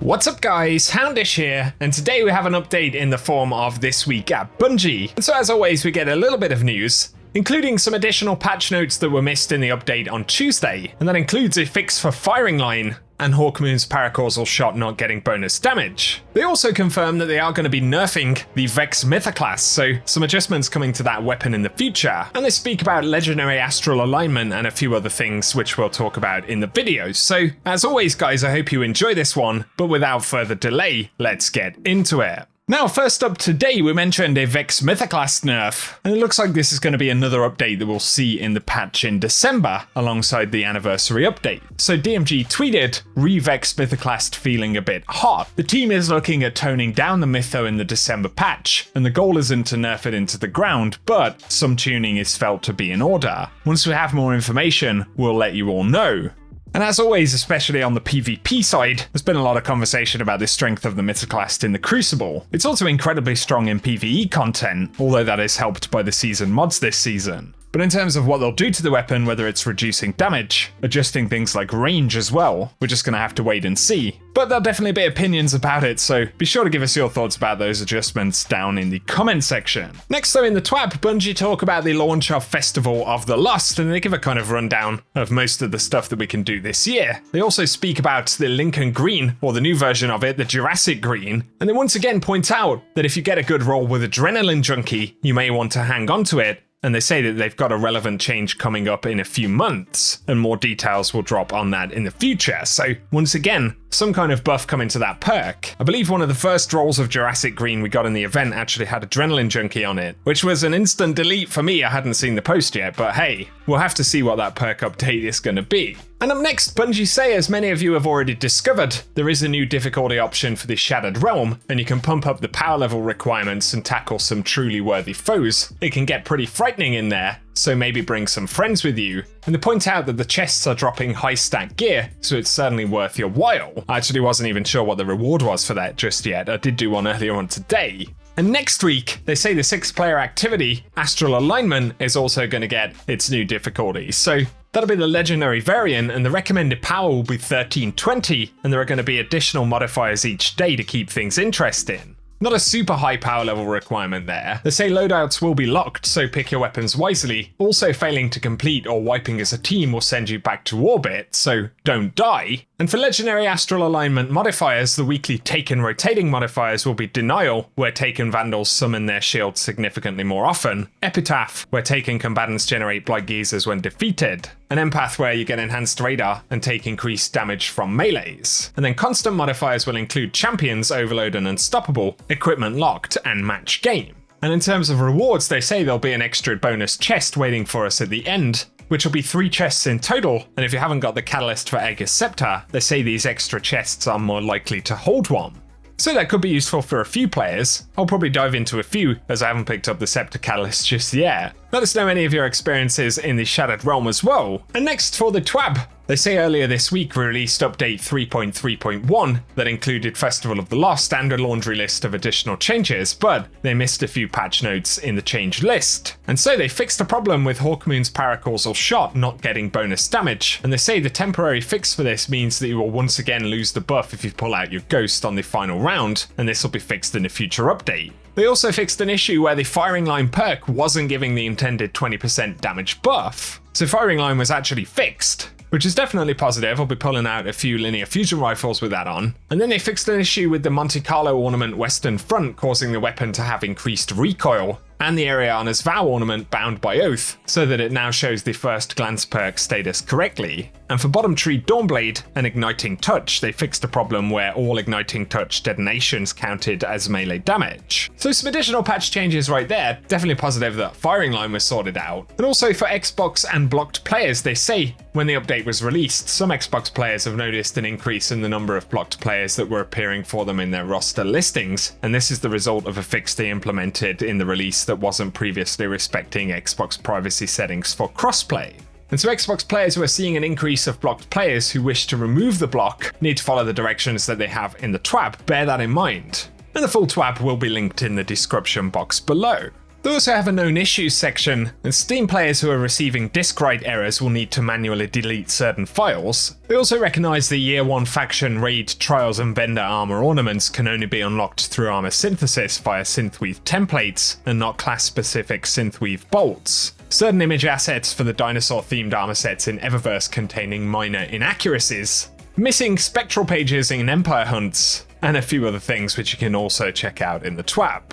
What's up guys, Houndish here, and today we have an update in the form of This Week at Bungie. And so as always we get a little bit of news, including some additional patch notes that were missed in the update on Tuesday, and that includes a fix for firing line and Hawkmoon's paracausal shot not getting bonus damage. They also confirm that they are going to be nerfing the Vex MYTHOCLAST, so some adjustments coming to that weapon in the future, and they speak about legendary Astral alignment and a few other things which we'll talk about in the video. So as always guys, I hope you enjoy this one, but without further delay, let's get into it. Now, first up today, we mentioned a Vex MYTHOCLAST nerf, and it looks like this is going to be another update that we'll see in the patch in December, alongside the anniversary update. So DMG tweeted, "Re-Vex MYTHOCLAST feeling a bit hot. The team is looking at toning down the Mytho in the December patch, and the goal isn't to nerf it into the ground, but some tuning is felt to be in order. Once we have more information, we'll let you all know." And as always, especially on the PvP side, there's been a lot of conversation about the strength of the MYTHOCLAST in the Crucible. It's also incredibly strong in PvE content, although that is helped by the season mods this season. But in terms of what they'll do to the weapon, whether it's reducing damage, adjusting things like range as well, we're just going to have to wait and see. But there'll definitely be opinions about it, so be sure to give us your thoughts about those adjustments down in the comment section. Next though, in the TWAB, Bungie talk about the launch of Festival of the Lost, and they give a kind of rundown of most of the stuff that we can do this year. They also speak about the Lincoln Green, or the new version of it, the Jurassic Green, and they once again point out that if you get a good roll with Adrenaline Junkie, you may want to hang on to it. And they say that they've got a relevant change coming up in a few months, and more details will drop on that in the future. So once again, some kind of buff coming to that perk. I believe one of the first rolls of Jurassic Green we got in the event actually had Adrenaline Junkie on it, which was an instant delete for me. I hadn't seen the post yet, but hey, we'll have to see what that perk update is going to be. And up next, Bungie say, as many of you have already discovered, there is a new difficulty option for the Shattered Realm, and you can pump up the power level requirements and tackle some truly worthy foes. It can get pretty frightening in there, so maybe bring some friends with you. And they point out that the chests are dropping high stat gear, so it's certainly worth your while. I actually wasn't even sure what the reward was for that just yet. I did do one earlier on today. And next week, they say the 6-player activity, Astral Alignment, is also going to get its new difficulty. So that'll be the legendary variant, and the recommended power will be 1320, and there are going to be additional modifiers each day to keep things interesting. Not a super high power level requirement there. They say loadouts will be locked, so pick your weapons wisely. Also, failing to complete or wiping as a team will send you back to orbit, so don't die. And for legendary Astral Alignment modifiers, the weekly Taken rotating modifiers will be Denial, where Taken Vandals summon their shields significantly more often, Epitaph, where Taken combatants generate Blight Geezers when defeated, an Empath, where you get enhanced radar and take increased damage from melees. And then constant modifiers will include Champions, Overload and Unstoppable, Equipment Locked, and Match Game. And in terms of rewards, they say there'll be an extra bonus chest waiting for us at the end, which will be 3 chests in total, and if you haven't got the catalyst for Aegis Scepter, they say these extra chests are more likely to hold one. So that could be useful for a few players. I'll probably dive into a few, as I haven't picked up the Scepter Catalyst just yet. Let us know any of your experiences in the Shattered Realm as well. And next for the TWAB, they say earlier this week we released update 3.3.1 that included Festival of the Lost and a laundry list of additional changes, but they missed a few patch notes in the change list. And so they fixed a problem with Hawkmoon's paracausal shot not getting bonus damage, and they say the temporary fix for this means that you will once again lose the buff if you pull out your ghost on the final round, and this will be fixed in a future update. They also fixed an issue where the firing line perk wasn't giving the intended 20% damage buff. So firing line was actually fixed, which is definitely positive. I'll be pulling out a few linear fusion rifles with that on. And then they fixed an issue with the Monte Carlo ornament Western Front causing the weapon to have increased recoil, and the Ariana's Vow ornament Bound by Oath, so that it now shows the first glance perk status correctly. And for Bottom Tree Dawnblade and Igniting Touch, they fixed a problem where all Igniting Touch detonations counted as melee damage. So some additional patch changes right there, definitely positive that firing line was sorted out. And also for Xbox and blocked players, they say when the update was released, some Xbox players have noticed an increase in the number of blocked players that were appearing for them in their roster listings, and this is the result of a fix they implemented in the release that wasn't previously respecting Xbox privacy settings for crossplay. And so Xbox players who are seeing an increase of blocked players who wish to remove the block need to follow the directions that they have in the TWAB, bear that in mind. And the full TWAB will be linked in the description box below. They also have a known issues section, and Steam players who are receiving disk write errors will need to manually delete certain files. They also recognise the Year 1 faction raid trials and vendor armor ornaments can only be unlocked through armor synthesis via synthweave templates and not class-specific synthweave bolts. Certain image assets for the dinosaur-themed armor sets in Eververse containing minor inaccuracies. Missing spectral pages in Empire hunts, and a few other things which you can also check out in the TWAB.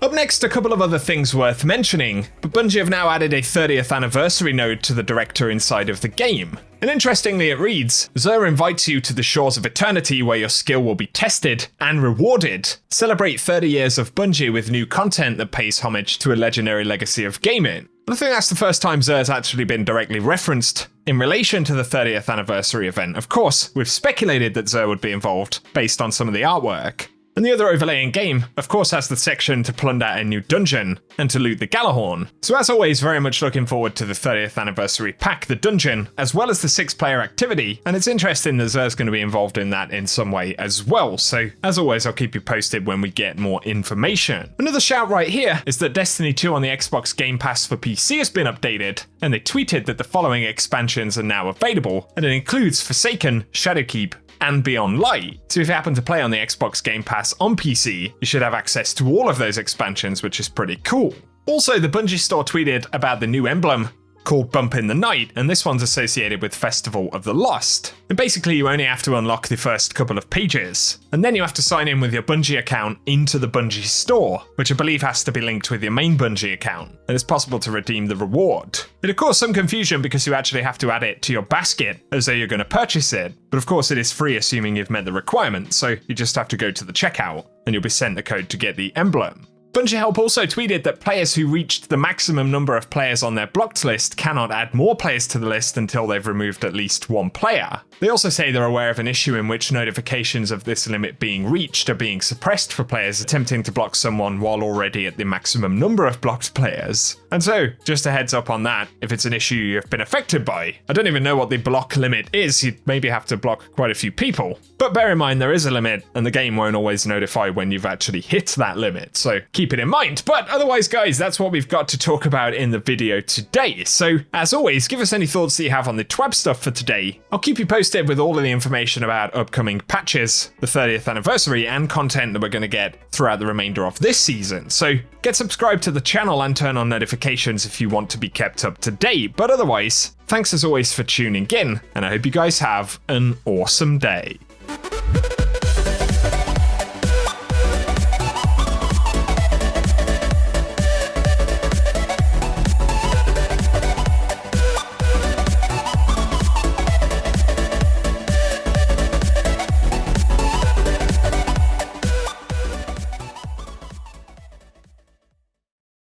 Up next, a couple of other things worth mentioning, but Bungie have now added a 30th anniversary node to the director inside of the game. And interestingly it reads, Xur invites you to the shores of eternity where your skill will be tested and rewarded. Celebrate 30 years of Bungie with new content that pays homage to a legendary legacy of gaming. I think that's the first time Xur's actually been directly referenced in relation to the 30th anniversary event. Of course, we've speculated that Xur would be involved based on some of the artwork. And the other overlay in game, of course, has the section to plunder a new dungeon and to loot the Galahorn. So as always, very much looking forward to the 30th anniversary pack, the dungeon, as well as the 6-player activity. And it's interesting that Xur's going to be involved in that in some way as well. So as always, I'll keep you posted when we get more information. Another shout right here is that Destiny 2 on the Xbox Game Pass for PC has been updated, and they tweeted that the following expansions are now available, and it includes Forsaken, Shadowkeep, and Beyond Light. So if you happen to play on the Xbox Game Pass on PC, you should have access to all of those expansions, which is pretty cool. Also, the Bungie store tweeted about the new emblem called Bump in the Night, and this one's associated with Festival of the Lost. And basically you only have to unlock the first couple of pages, and then you have to sign in with your Bungie account into the Bungie store, which I believe has to be linked with your main Bungie account, and it's possible to redeem the reward. It of course some confusion because you actually have to add it to your basket as though you're going to purchase it, but of course it is free assuming you've met the requirements, so you just have to go to the checkout and you'll be sent the code to get the emblem. Bungie Help also tweeted that players who reached the maximum number of players on their blocked list cannot add more players to the list until they've removed at least one player. They also say they're aware of an issue in which notifications of this limit being reached are being suppressed for players attempting to block someone while already at the maximum number of blocked players. And so, just a heads up on that, if it's an issue you've been affected by. I don't even know what the block limit is, you'd maybe have to block quite a few people. But bear in mind there is a limit, and the game won't always notify when you've actually hit that limit, so keep it in mind. But otherwise guys, that's what we've got to talk about in the video today. So, as always, give us any thoughts that you have on the TWAB stuff for today. I'll keep you posted with all of the information about upcoming patches, the 30th anniversary, and content that we're going to get throughout the remainder of this season. So get subscribed to the channel and turn on notifications if you want to be kept up to date. But otherwise, thanks as always for tuning in, and I hope you guys have an awesome day.